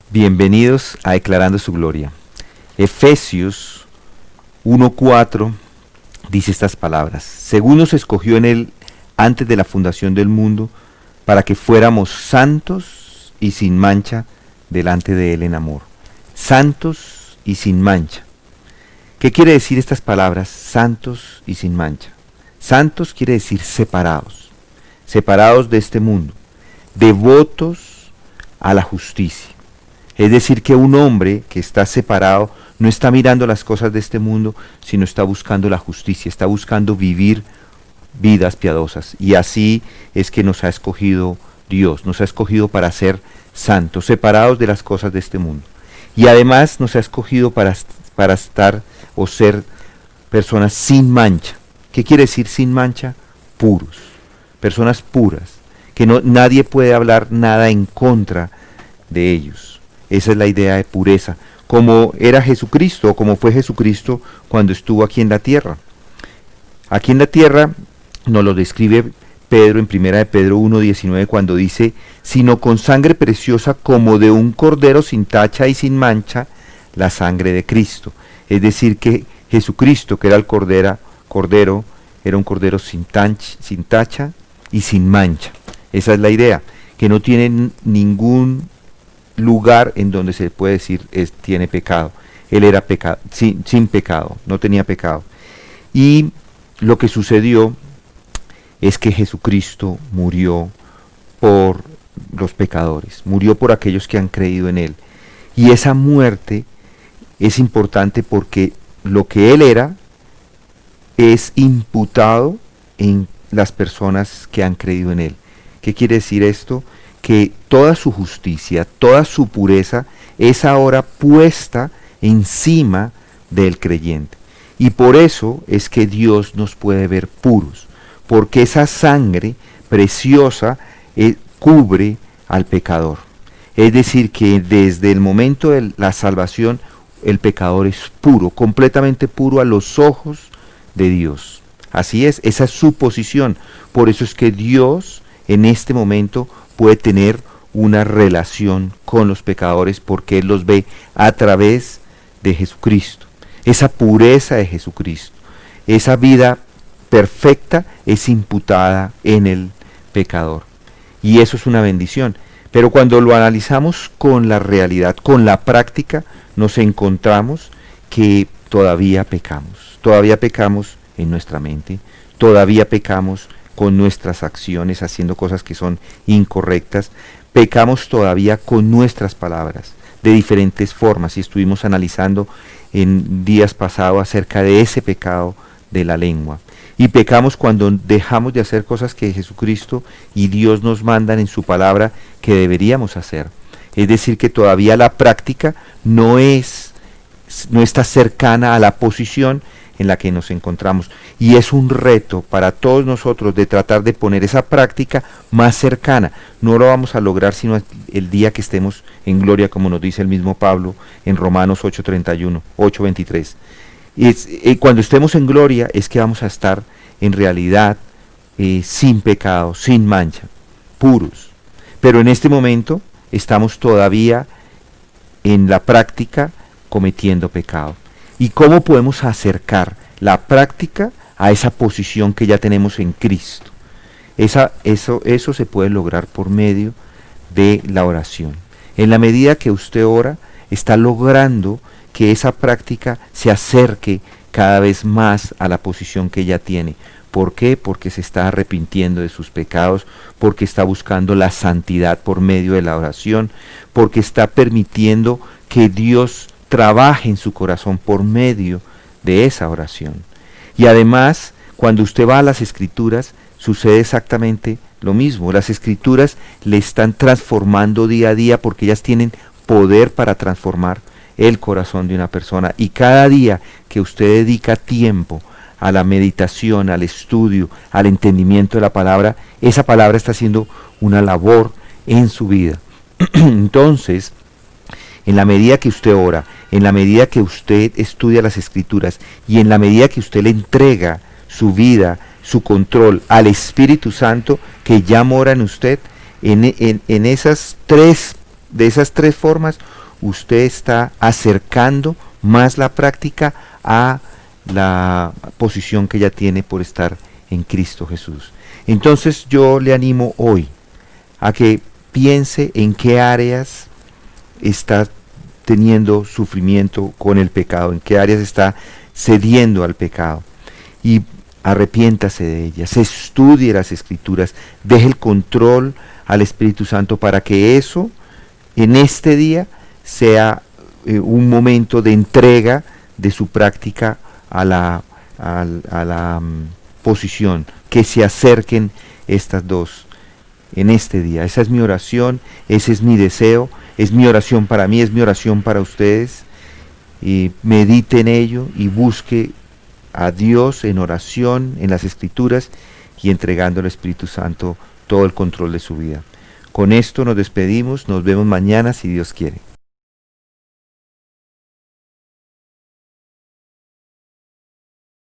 Bienvenidos a Declarando su Gloria. Efesios 1:4 dice estas palabras: según nos escogió en él antes de la fundación del mundo, para que fuéramos santos y sin mancha delante de él en amor. Santos y sin mancha. ¿Qué quiere decir estas palabras? Santos y sin mancha. Santos quiere decir separados, separados de este mundo, devotos a la justicia. Es decir, que un hombre que está separado no está mirando las cosas de este mundo, sino está buscando la justicia, está buscando vivir vidas piadosas. Y así es que nos ha escogido Dios, nos ha escogido para ser santos, separados de las cosas de este mundo. Y además nos ha escogido para estar o ser personas sin mancha. ¿Qué quiere decir sin mancha? Puros, personas puras, que nadie puede hablar nada en contra de ellos. Esa es la idea de pureza, como era Jesucristo, como fue Jesucristo cuando estuvo aquí en la tierra. Aquí en la tierra nos lo describe Pedro en 1 de Pedro 1:19 cuando dice: sino con sangre preciosa como de un cordero sin tacha y sin mancha, la sangre de Cristo. Es decir, que Jesucristo, que era el cordero, era un cordero sin tacha y sin mancha. Esa es la idea, que no tiene ningún lugar en donde se puede decir tiene pecado. Él era sin pecado, no tenía pecado. Y lo que sucedió es que Jesucristo murió por los pecadores, murió por aquellos que han creído en él. Y esa muerte es importante porque lo que él era es imputado en las personas que han creído en él. ¿Qué quiere decir esto? Que toda su justicia, toda su pureza es ahora puesta encima del creyente. Y por eso es que Dios nos puede ver puros, porque esa sangre preciosa cubre al pecador. Es decir, que desde el momento de la salvación, el pecador es puro, completamente puro a los ojos de Dios. Así es, esa es su posición. Por eso es que Dios en este momento puede tener una relación con los pecadores, porque Él los ve a través de Jesucristo. Esa pureza de Jesucristo, esa vida perfecta es imputada en el pecador. Y eso es una bendición. Pero cuando lo analizamos con la realidad, con la práctica, nos encontramos que todavía pecamos en nuestra mente, todavía pecamos con nuestras acciones, haciendo cosas que son incorrectas, pecamos todavía con nuestras palabras, de diferentes formas, y estuvimos analizando en días pasados acerca de ese pecado de la lengua. Y pecamos cuando dejamos de hacer cosas que Jesucristo y Dios nos mandan en su palabra que deberíamos hacer. Es decir, que todavía la práctica no está cercana a la posición en la que nos encontramos, y es un reto para todos nosotros de tratar de poner esa práctica más cercana. No lo vamos a lograr sino el día que estemos en gloria, como nos dice el mismo Pablo en Romanos 8:23. Y cuando estemos en gloria es que vamos a estar en realidad sin pecado, sin mancha, puros. Pero en este momento estamos todavía en la práctica cometiendo pecado. ¿Y cómo podemos acercar la práctica a esa posición que ya tenemos en Cristo? Eso se puede lograr por medio de la oración. En la medida que usted ora, está logrando que esa práctica se acerque cada vez más a la posición que ya tiene. ¿Por qué? Porque se está arrepintiendo de sus pecados, porque está buscando la santidad por medio de la oración, porque está permitiendo que Dios trabaje en su corazón por medio de esa oración. Y además, cuando usted va a las Escrituras, sucede exactamente lo mismo. Las Escrituras le están transformando día a día, porque ellas tienen poder para transformar el corazón de una persona. Y cada día que usted dedica tiempo a la meditación, al estudio, al entendimiento de la palabra, esa palabra está haciendo una labor en su vida. Entonces, en la medida que usted ora, en la medida que usted estudia las Escrituras y en la medida que usted le entrega su vida, su control al Espíritu Santo que ya mora en usted, en de esas tres formas, usted está acercando más la práctica a la posición que ya tiene por estar en Cristo Jesús. Entonces yo le animo hoy a que piense en qué áreas está teniendo sufrimiento con el pecado, en qué áreas está cediendo al pecado, y arrepiéntase de ellas, estudie las Escrituras, deje el control al Espíritu Santo para que eso en este día sea un momento de entrega de su práctica a la posición, que se acerquen estas dos en este día. Esa es mi oración, ese es mi deseo, es mi oración para mí, es mi oración para ustedes. Y medite en ello y busque a Dios en oración, en las Escrituras, y entregando al Espíritu Santo todo el control de su vida. Con esto nos despedimos, nos vemos mañana si Dios quiere.